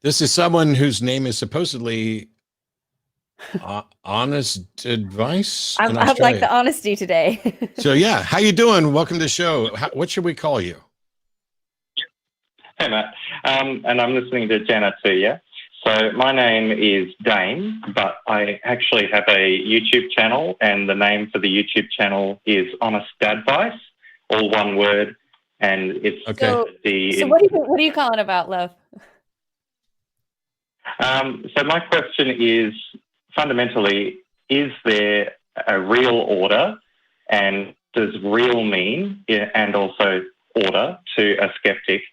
This is someone whose name is supposedly Honest Advice in I like the Australia. honesty today. So yeah, how you doing? Welcome to the show. What should we call you? Hey, Matt. And I'm listening to Jenna too, yeah? So my name is Dane, but I actually have a YouTube channel, and the name for the YouTube channel is Honest Advice, all one word, and it's Okay. So what are you calling about, love? So my question is, fundamentally, is there a real order, and does real mean, and also order, to a skeptic,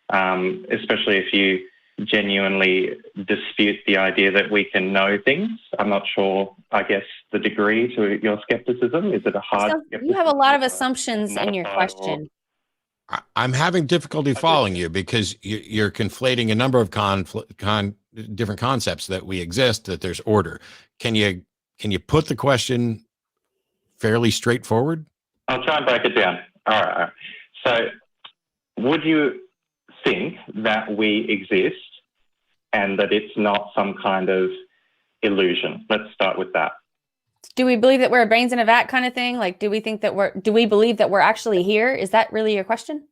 especially if you genuinely dispute the idea that we can know things? I'm not sure, I guess, the degree to your skepticism. Is it a hard skepticism? You have a lot of assumptions in your question. I'm having difficulty following you because you're conflating a number of different concepts that we exist, that there's order. Can you put the question fairly straightforward? I'll try and break it down. All right. So would you think that we exist and that it's not some kind of illusion? Let's start with that. Do we believe that we're brains in a vat kind of thing? Like, do we believe that we're actually here? Is that really your question?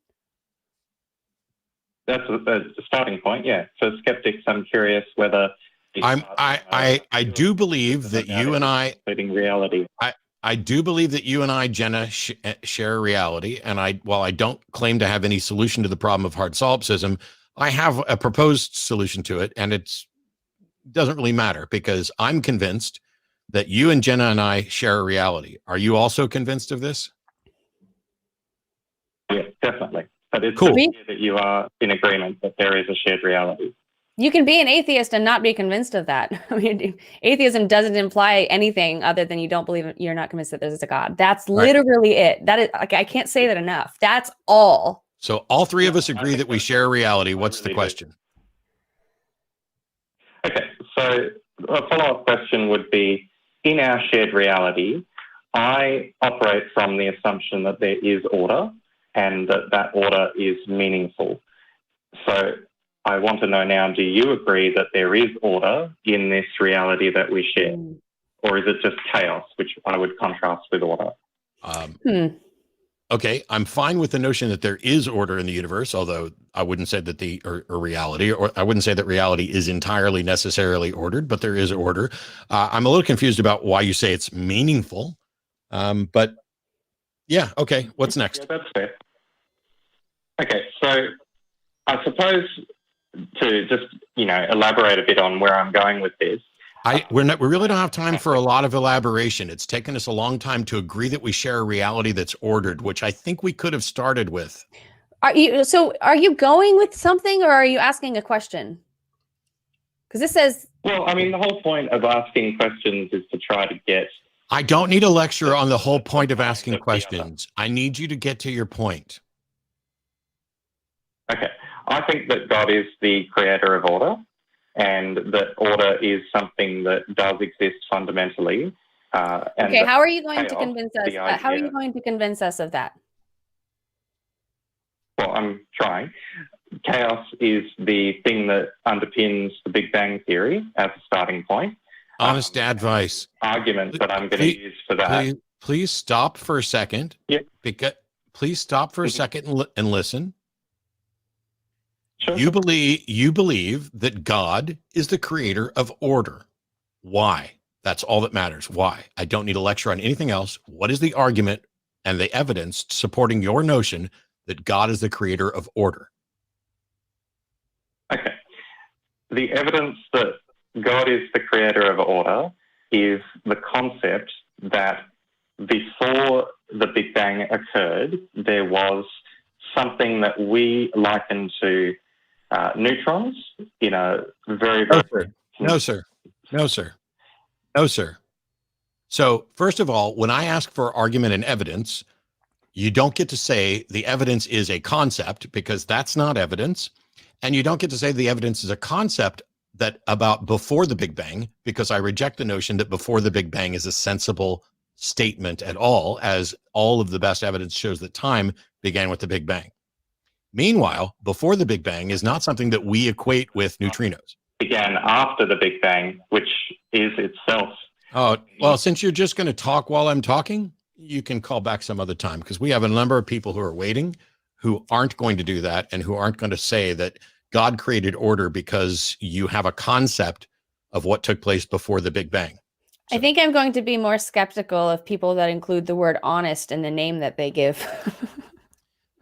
That's a starting point, yeah. For skeptics, I'm curious whether I do believe that you and I, reality. I do believe that you and I, Jenna, share reality. And while I don't claim to have any solution to the problem of hard solipsism, I have a proposed solution to it, and it doesn't really matter because I'm convinced that you and Jenna and I share a reality. Are you also convinced of this? Yeah, definitely. But it's cool that you are in agreement that there is a shared reality. You can be an atheist and not be convinced of that. I mean, atheism doesn't imply anything other than you're not convinced that there's a God. That's literally it. That is, like, I can't say that enough. That's all. So all three of us agree that we share a reality. What's the question? Okay, so a follow-up question would be, in our shared reality, I operate from the assumption that there is order and that order is meaningful. So I want to know now, do you agree that there is order in this reality that we share? Or is it just chaos, which I would contrast with order? Okay, I'm fine with the notion that there is order in the universe, although I wouldn't say that reality, or I wouldn't say that reality is entirely necessarily ordered, but there is order. I'm a little confused about why you say it's meaningful, but yeah, okay, what's next? Yeah, that's fair. Okay, so I suppose to just, elaborate a bit on where I'm going with this. We really don't have time for a lot of elaboration. It's taken us a long time to agree that we share a reality that's ordered, which I think we could have started with. Are you going with something, or are you asking a question? Because this says... Well, I mean, the whole point of asking questions is to try to get... I don't need a lecture on the whole point of asking questions. I need you to get to your point. Okay. I think that God is the creator of order, and that order is something that does exist fundamentally. Okay, how are you going to convince us? How are you going to convince us of that? Well, I'm trying. Chaos is the thing that underpins the Big Bang Theory as a starting point. Honest advice. Argument that I'm going to use for that. Please stop for a second. Yeah. Please stop for a second and listen. Sure. You believe that God is the creator of order. Why? That's all that matters. Why? I don't need a lecture on anything else. What is the argument and the evidence supporting your notion that God is the creator of order? Okay. The evidence that God is the creator of order is the concept that before the Big Bang occurred, there was something that we liken to neutrons in a very, very... No, sir. So first of all, when I ask for argument and evidence, you don't get to say the evidence is a concept, because that's not evidence. And you don't get to say the evidence is a concept that about before the Big Bang, because I reject the notion that before the Big Bang is a sensible statement at all, as all of the best evidence shows that time began with the Big Bang. Meanwhile, before the Big Bang is not something that we equate with neutrinos. Began after the Big Bang, which is itself. Oh, well, since you're just going to talk while I'm talking, you can call back some other time, because we have a number of people who are waiting who aren't going to do that and who aren't going to say that God created order because you have a concept of what took place before the Big Bang. I think I'm going to be more skeptical of people that include the word honest in the name that they give.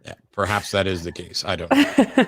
Yeah, perhaps that is the case. I don't know.